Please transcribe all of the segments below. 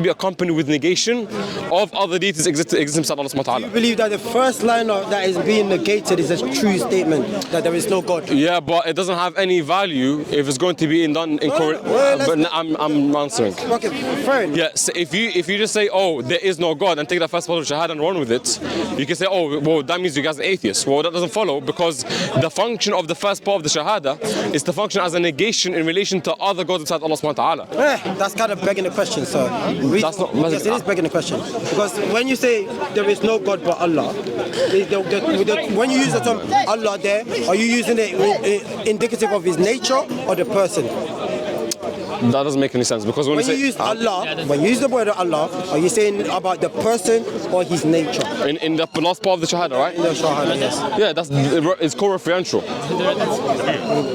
be accompanied with negation of other deities existing beside Allah subhanahu wa ta'ala. You believe that the first line that is being negated is a true statement, that there is no God? Yeah, but it doesn't have any value if it's going to be done in correct. But I'm answering. Okay, fair enough. Yeah, so if you just say, oh, there is no God, and take the first part of shahada and run with it, you can say, oh, well, that means you guys are atheists. Well, that doesn't follow, because the function of the first part of the shahada is to function as a negation in relation to other gods beside Allah subhanahu wa ta'ala. That's kind of begging the question, sir. That's not. Yes, it is begging the question, because when you say there is no God but Allah, when you use the term Allah there, are you using it indicative of his nature or the person? That doesn't make any sense, because when you say use Allah, when you use the word Allah, are you saying about the person or his nature? In the last part of the shahada, right? In the shahada, yes. Yeah, it's co-referential.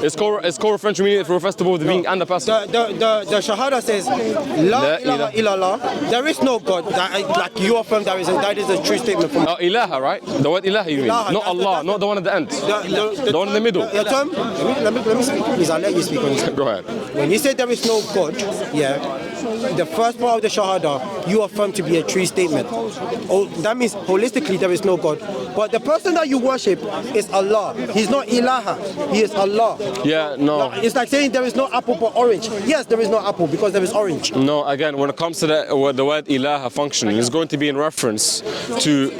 It's co-referential, meaning it refers to both the being and the person. The shahada says La ilaha illallah. There is no God. Like you affirm, that is a true statement from ilaha, right? The word ilaha you mean, not Allah, not the one at the end. The one in the middle. Your term? Let me speak, please. I'll let you speak. Go ahead. When you say there is no God, yeah, the first part of the shahada you affirm to be a true statement. Oh, that means holistically there is no God. But the person that you worship is Allah. He's not ilaha, he is Allah. Yeah, no. It's like saying there is no apple but orange. Yes, there is no apple because there is orange. No, again, when it comes to the word ilaha functioning, it's going to be in reference to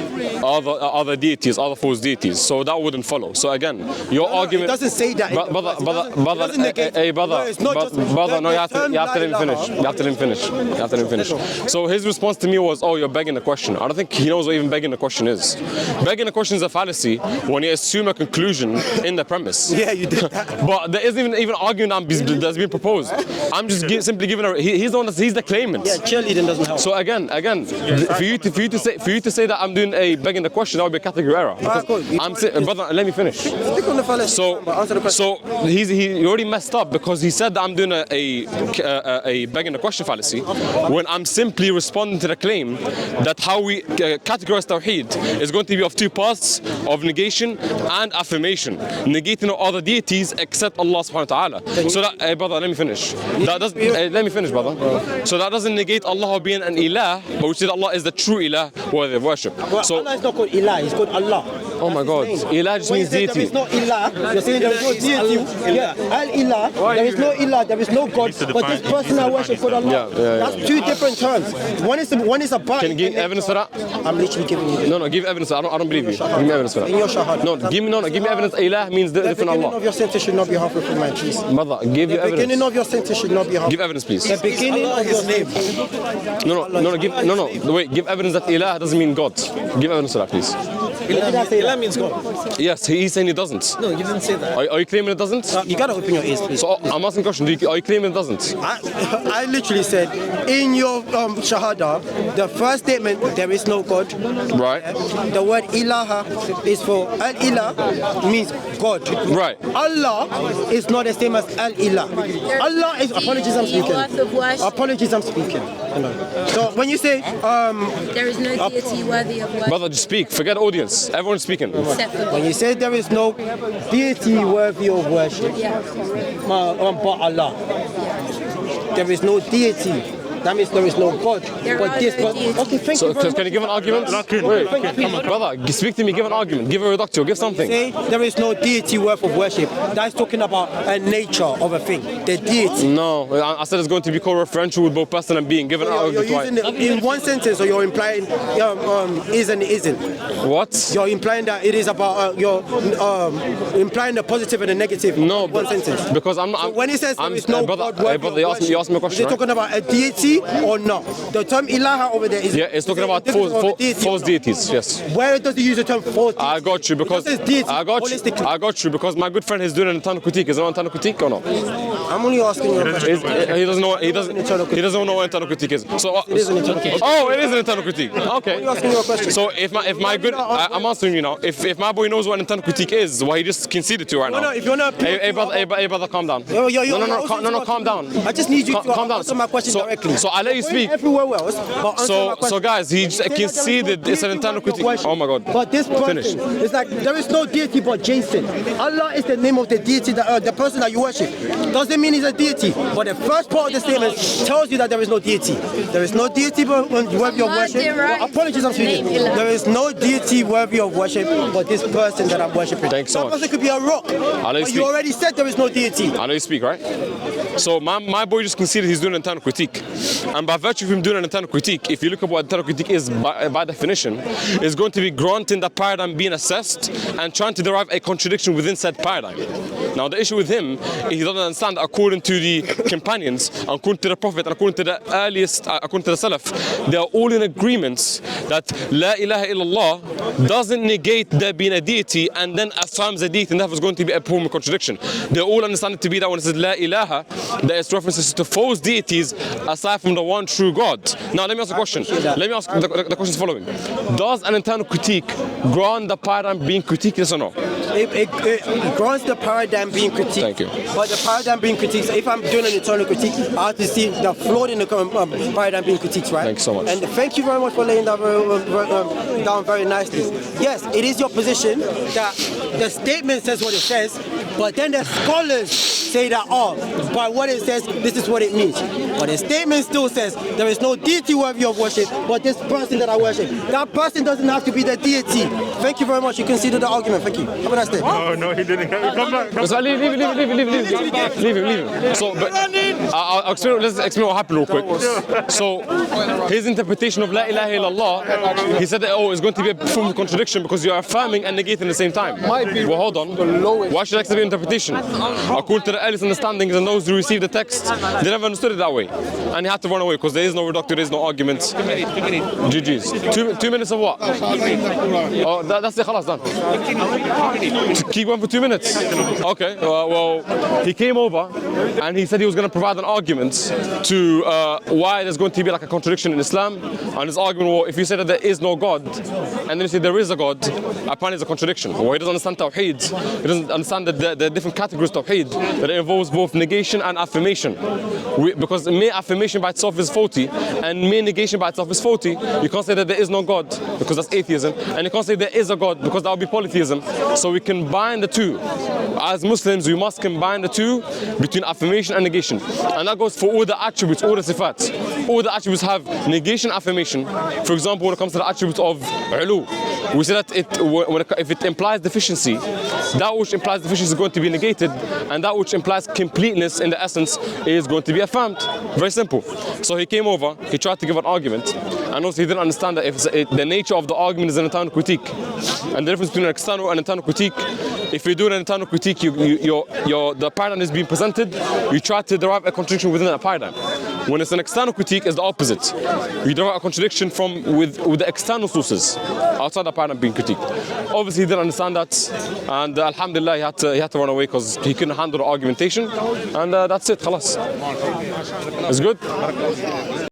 other deities, other false deities. So that wouldn't follow. So again, your argument... It doesn't say that. Brother, no, you have to let him finish. You have to let him finish. So his response to me was, oh, you're begging the question. I don't think he knows what even begging the question is. Begging the question is a fallacy when you assume a conclusion in the premise. Yeah, you did. But there isn't even argument that's been proposed. I'm just simply giving he's the claimant. Yeah, cheerleading doesn't help. So again, for you to say that I'm doing a begging the question, that would be a category error. Brother, let me finish. Stick on the fallacy. So he already messed up, because he said that I'm doing a begging the question fallacy when I'm simply responding to the claim that how we categorize Tawheed is going to be of two parts, of negation and affirmation, negating all other deities except Allah subhanahu wa ta'ala. So that, brother, let me finish. That doesn't, let me finish, brother. So that doesn't negate Allah being an ilah, but we say that Allah is the true ilah worthy of worship. So Allah is not called ilah, he's called Allah. Oh my God, ilah just means deity. There is no ilah, you're saying there is no deity. Yeah, al-ilah, there is no ilah, there is no God, but this person I worship called Allah. That's two different terms. One is a part. Can you give evidence for that? I'm literally giving you. No, give evidence. I don't believe you. Give me evidence for that. In your shahada. No, give me evidence. Ilah means different Allah. The beginning of your sentence should not be halfway from mine, please. Mother, give your evidence. The beginning of your sentence should not be halfway. Give evidence, please. The beginning of your name. Wait, give evidence that ilah doesn't mean God. Give evidence for that, please. Ilah means God. Yes, he's saying it doesn't. No, you didn't say that. Are you claiming it doesn't? You gotta open your ears, please. So I'm asking a question. Are you claiming it doesn't? I literally said in your shahada, the first statement, there is no God. Right. The word ilaha is for al-ilah, means God. Right. Allah is not the same as al-ilah. Allah is, apologies I'm speaking. Apologies I'm speaking. So when you say there is no deity worthy of worship. Brother, just speak. Forget the audience. Everyone's speaking. When you say there is no deity worthy of worship, but Allah, there is no deity. That means there is no God. Okay, thank you. So can you give an argument? Wait, brother, speak to me. Give an argument. Give a reductio. Give something. Say there is no deity worth of worship. That's talking about a nature of a thing. The deity. No, I said it's going to be co-referential with both person and being. Give an argument. You're using it in one sentence, or you're implying is and isn't. What? You're implying that it is about you're implying the positive and the negative. No, one sentence. Because I'm not. So when he says there is no God worthy of worship, you asked me a question. Is it talking about a deity or not? The term ilaha over there is. Yeah, it's talking about false deities. Yes. Where does he use the term false? I got you because I got you because my good friend is doing an internal critique. Is it an internal critique or no? I'm only asking you a question. He doesn't know. He doesn't know what internal critique is. So it is an internal critique. Oh, it is an internal critique. Okay. I'm asking you a question. So if my good, I'm answering you now. If my boy knows what internal critique is, why he just conceded to right now? No, if you're not. Hey, brother, calm down. No, calm down. I just need you to answer my question directly. So I let you speak. Everywhere else, but So guys, he just conceded it's an internal critique. Oh my God. But this person, Finish. it's like there is no deity but Jason. Allah is the name of the deity, that, the person that you worship. Doesn't mean he's a deity. But the first part of the statement tells you that there is no deity. There is no deity worthy of worship. Well, apologies, I'm speaking. There is no deity worthy of worship but this person that I'm worshiping. Thanks so much. That person could be a rock. But you already said there is no deity. I know you speak, right? So my boy just conceded he's doing an internal critique. And by virtue of him doing an internal critique, if you look at what internal critique is by definition, is going to be granting the paradigm being assessed and trying to derive a contradiction within said paradigm. Now the issue with him is he doesn't understand that according to the companions, according to the Prophet, and according to the earliest, according to the Salaf, they are all in agreement that La ilaha illallah doesn't negate there being a deity and then affirms a deity, and that was going to be a form of contradiction. They all understand it to be that when it says La ilaha, there is references to false deities aside from the one true God. Now let me ask a question. Let me ask the question is following. Does an internal critique grant the paradigm being critiqued, yes or no? It grants the paradigm being critiqued. Thank you. But the paradigm being critiqued, if I'm doing an internal critique, I have to see the flaw in the paradigm being critiqued, right? Thanks so much. And thank you very much for laying that down very nicely. Yes, it is your position that the statement says what it says, but then the scholars say that, oh, by what it says, this is what it means. But the statement still says there is no deity worthy of worship, but this person that I worship. That person doesn't have to be the deity. Thank you very much. You conceded the argument. Thank you. Have a nice day. Oh, no, he didn't. Come back. So leave him. So, but let's explain what happened real quick. So, his interpretation of La ilaha illallah, he said that, oh, it's going to be a form of contradiction because you are affirming and negating at the same time. Well, hold on. Why should I accept your interpretation? According to the earliest understandings and those who received the text, they never understood it that way. And he had to run away because there is no reductor, there is no argument. GG's. 2 minutes of what? Oh, that's it, khalas, done. Keep going for 2 minutes. Okay, well, he came over and he said he was going to provide an argument to why there's going to be like a contradiction in Islam. And his argument was, if you say that there is no God, and then you say there is a God, apparently it's a contradiction. Well, he doesn't understand Tawheed. He doesn't understand that the different categories of Tawheed, that it involves both negation and affirmation. Because mere affirmation by itself is faulty, and mere negation by itself is faulty. You can't say that there is no God, because that's atheism. And you can't say there is a God, because that would be polytheism. So we combine the two. As Muslims, we must combine the two between affirmation and negation. And that goes for all the attributes, all the sifat. All the attributes have negation, affirmation. For example, when it comes to the attributes of ulu, we say that if it implies deficiency, that which implies deficiency is going to be negated, and that which implies completeness in the essence is going to be affirmed. Very simple. So he came over, he tried to give an argument, and also he didn't understand that if the nature of the argument is an internal critique. And the difference between an external and internal critique, if you do an internal critique, the paradigm is being presented, you try to derive a contradiction within that paradigm. When it's an external critique, it's the opposite. You derive a contradiction with the external sources outside the paradigm being critiqued. Obviously, he didn't understand that, and alhamdulillah, he had to run away because he couldn't handle the argumentation, and that's it, khalas. It's good.